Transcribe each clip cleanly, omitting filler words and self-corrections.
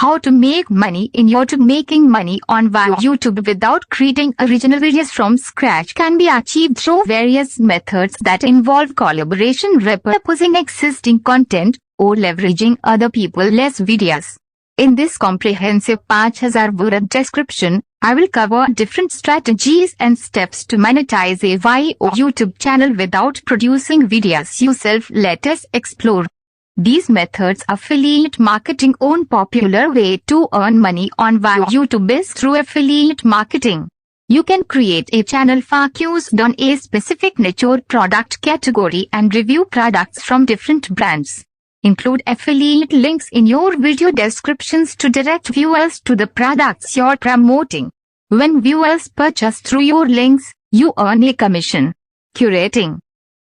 How to make money in YouTube. Making money on YouTube without creating original videos from scratch can be achieved through various methods that involve collaboration, repurposing existing content, or leveraging other people's videos. In this comprehensive 5000 word description, I will cover different strategies and steps to monetize a YouTube channel without producing videos yourself. Let us explore. These methods. Affiliate marketing. One popular way to earn money on YouTube is through affiliate marketing. You can create a channel focused on a specific niche or product category and review products from different brands. Include affiliate links in your video descriptions to direct viewers to the products you're promoting. When viewers purchase through your links, you earn a commission. Curating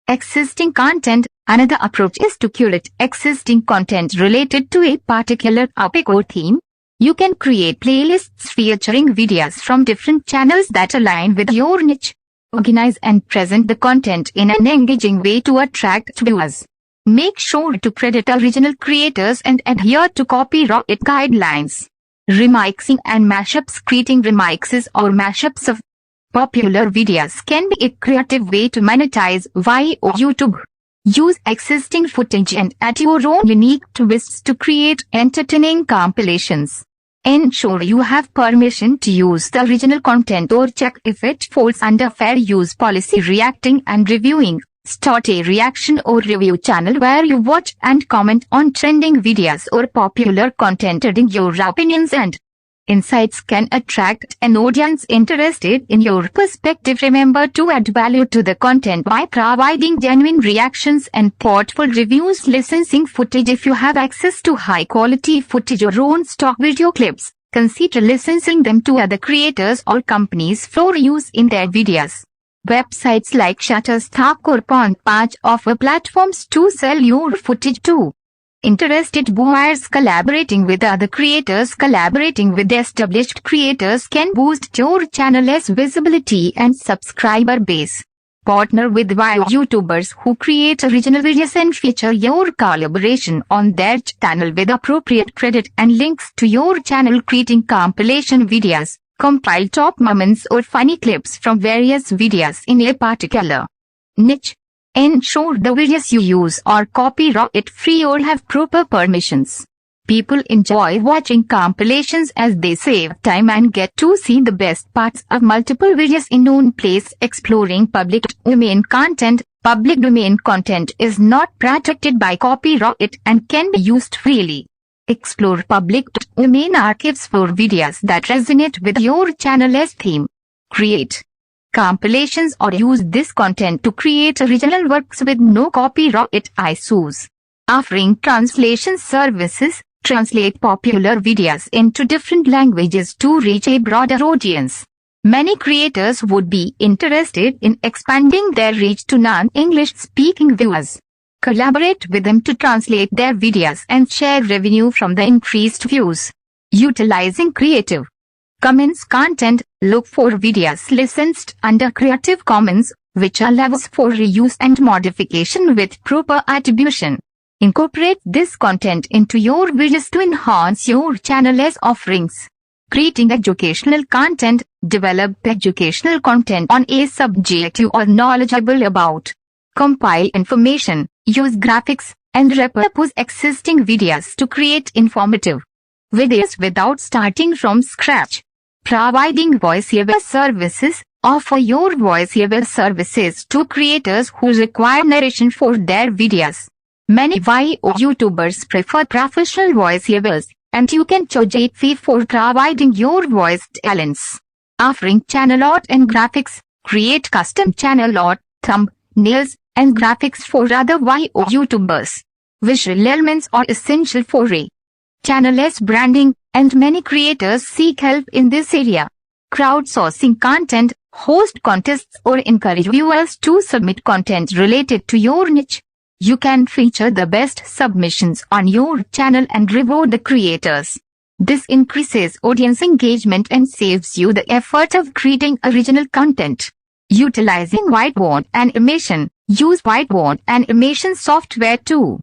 existing content. Another approach is to curate existing content related to a particular topic or theme. You can create playlists featuring videos from different channels that align with your niche. Organize and present the content in an engaging way to attract viewers. Make sure to credit original creators and adhere to copyright guidelines. Remixing and mashups. Creating remixes or mashups of popular videos can be a creative way to monetize via YouTube. Use existing footage and add your own unique twists to create entertaining compilations. Ensure you have permission to use the original content or check if it falls under fair use policy. Reacting and reviewing. Start a reaction or review channel where you watch and comment on trending videos or popular content. Adding your opinions and insights can attract an audience interested in your perspective. Remember to add value to the content by providing genuine reactions and thoughtful reviews. Licensing footage. If you have access to high-quality footage or own stock video clips, consider licensing them to other creators or companies for use in their videos. Websites like Shutterstock or Pond5 offer platforms to sell your footage to interested buyers. Collaborating with other creators. Collaborating with established creators can boost your channel's visibility and subscriber base. Partner with YouTubers who create original videos and feature your collaboration on their channel with appropriate credit and links to your channel. Creating compilation videos. Compile top moments or funny clips from various videos in a particular niche. Ensure the videos you use are copyright-free or have proper permissions. People enjoy watching compilations as they save time and get to see the best parts of multiple videos in one place. Exploring public domain content. Public domain content is not protected by copyright and can be used freely. Explore public domain archives for videos that resonate with your channel's theme. Create compilations or use this content to create original works with no copyright issues. Offering translation services. Translate popular videos into different languages to reach a broader audience. Many creators would be interested in expanding their reach to non-English speaking viewers. Collaborate with them to translate their videos and share revenue from the increased views. Utilizing Creative Commons content. Look for videos licensed under Creative Commons, which allows for reuse and modification with proper attribution. Incorporate this content into your videos to enhance your channel's offerings. Creating educational content. Develop educational content on a subject you are knowledgeable about. Compile information, use graphics, and repurpose existing videos to create informative videos without starting from scratch. Providing voiceover services. Offer your voiceover services to creators who require narration for their videos. Many YouTubers prefer professional voiceovers, and you can charge a fee for providing your voice talents. Offering channel art and graphics. Create custom channel art, thumbnails, and graphics for other YouTubers. Visual elements are essential for a channel's branding, and many creators seek help in this area. Crowdsourcing content. Host contests or encourage viewers to submit content related to your niche. You can feature the best submissions on your channel and reward the creators. This increases audience engagement and saves you the effort of creating original content. Utilizing whiteboard animation. Use whiteboard animation software to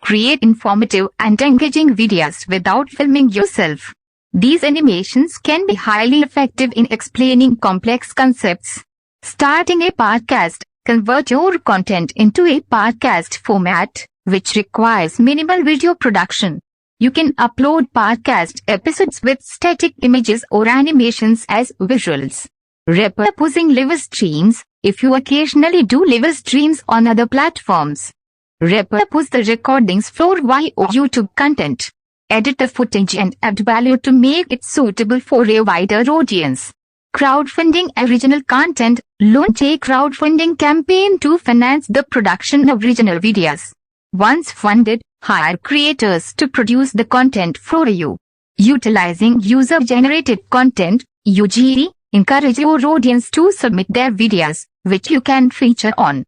Create informative and engaging videos without filming yourself. These animations can be highly effective in explaining complex concepts. Starting a podcast. Convert your content into a podcast format, which requires minimal video production. You can upload podcast episodes with static images or animations as visuals. Repurposing live streams. If you occasionally do live streams on other platforms, repurpose the recordings for YouTube content. Edit the footage and add value to make it suitable for a wider audience. Crowdfunding original content. Launch a crowdfunding campaign to finance the production of original videos. Once funded, hire creators to produce the content for you. Utilizing user-generated content, UGC, encourage your audience to submit their videos, which you can feature on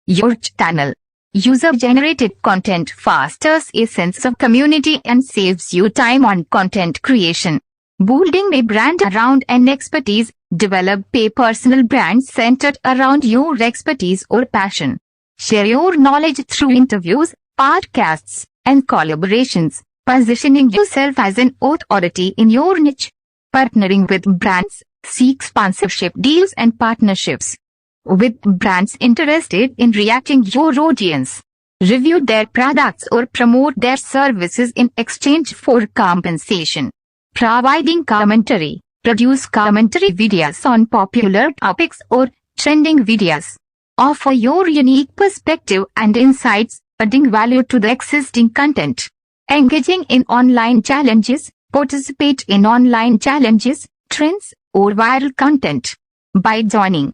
your channel. User-generated content fosters a sense of community and saves you time on content creation. Building a brand around an expertise. Develop a personal brand centered around your expertise or passion. Share your knowledge through interviews, podcasts, and collaborations, positioning yourself as an authority in your niche. Partnering with brands. Seek sponsorship deals and partnerships with brands interested in reaching your audience. Review their products or promote their services in exchange for compensation. Providing commentary. Produce commentary videos on popular topics or trending videos. Offer your unique perspective and insights, adding value to the existing content. Engaging in online challenges. Participate in online challenges, trends, or viral content. By joining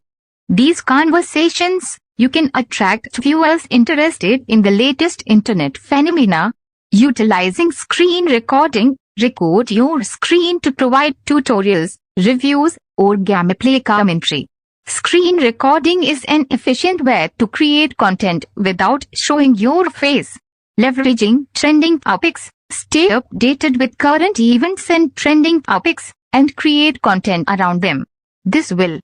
these conversations, you can attract viewers interested in the latest internet phenomena. Utilizing screen recording. Record your screen to provide tutorials, reviews, or gameplay commentary. Screen recording is an efficient way to create content without showing your face. Leveraging trending topics. Stay updated with current events and trending topics, and create content around them. This will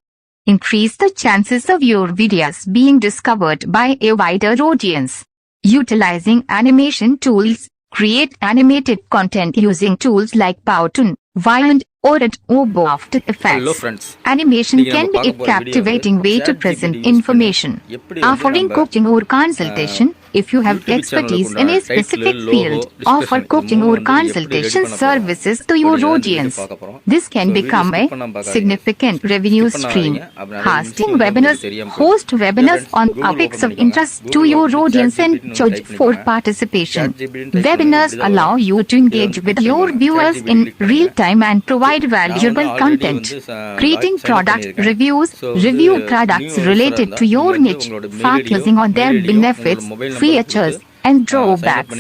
increase the chances of your videos being discovered by a wider audience. Utilizing animation tools. Create animated content using tools like Powtoon, Vyond, or Adobe After Effects. Hello friends. Animation can be a captivating way to present information. Offering coaching or consultation. If you have expertise in a specific field, offer coaching or consultation services to your audience. This can become a significant revenue stream. Hosting webinars. Host webinars on topics of interest to your audience and charge for participation. Webinars allow you to engage with your viewers in real time and provide valuable content. Creating product reviews. Review products related to your niche, focusing on their benefits, features, and drawbacks.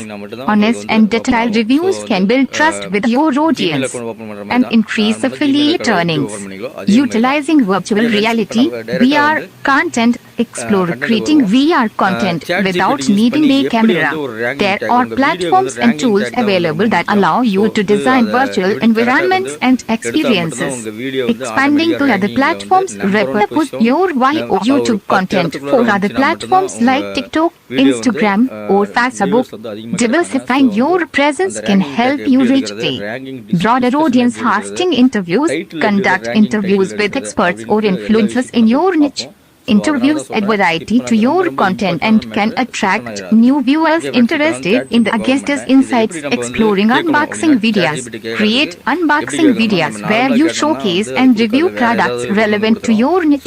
Honest and detailed reviews can build trust with your audience and increase affiliate earnings. Utilizing virtual reality, VR content. Explore creating VR content without needing a camera. There are platforms and tools available that allow you to design virtual environments and experiences. Expanding to other platforms. Repurpose your YouTube content for other platforms like TikTok, Instagram, or Facebook. Diversifying your presence can help you reach a broader audience. Hosting interviews. Conduct interviews with experts or influencers in your niche. Interviews add variety to your content and can attract new viewers interested in the guest's insights. Exploring unboxing videos. Create unboxing videos where you showcase and review products relevant to your niche.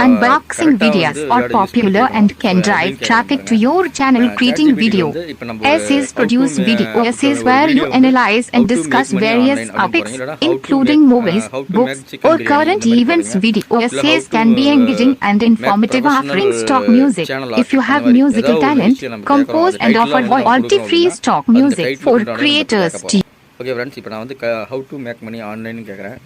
Unboxing videos are popular and can drive traffic to your channel. Creating video essays. Produce video essays where you analyze and discuss various topics, including movies, books, or current events. Video essays can be engaging and informative. Offering stock music. If you have musical talent, compose and offer royalty-free stock music for creators. Okay friends, இப்போ நான் வந்து how to make money online கேக்குறேன்.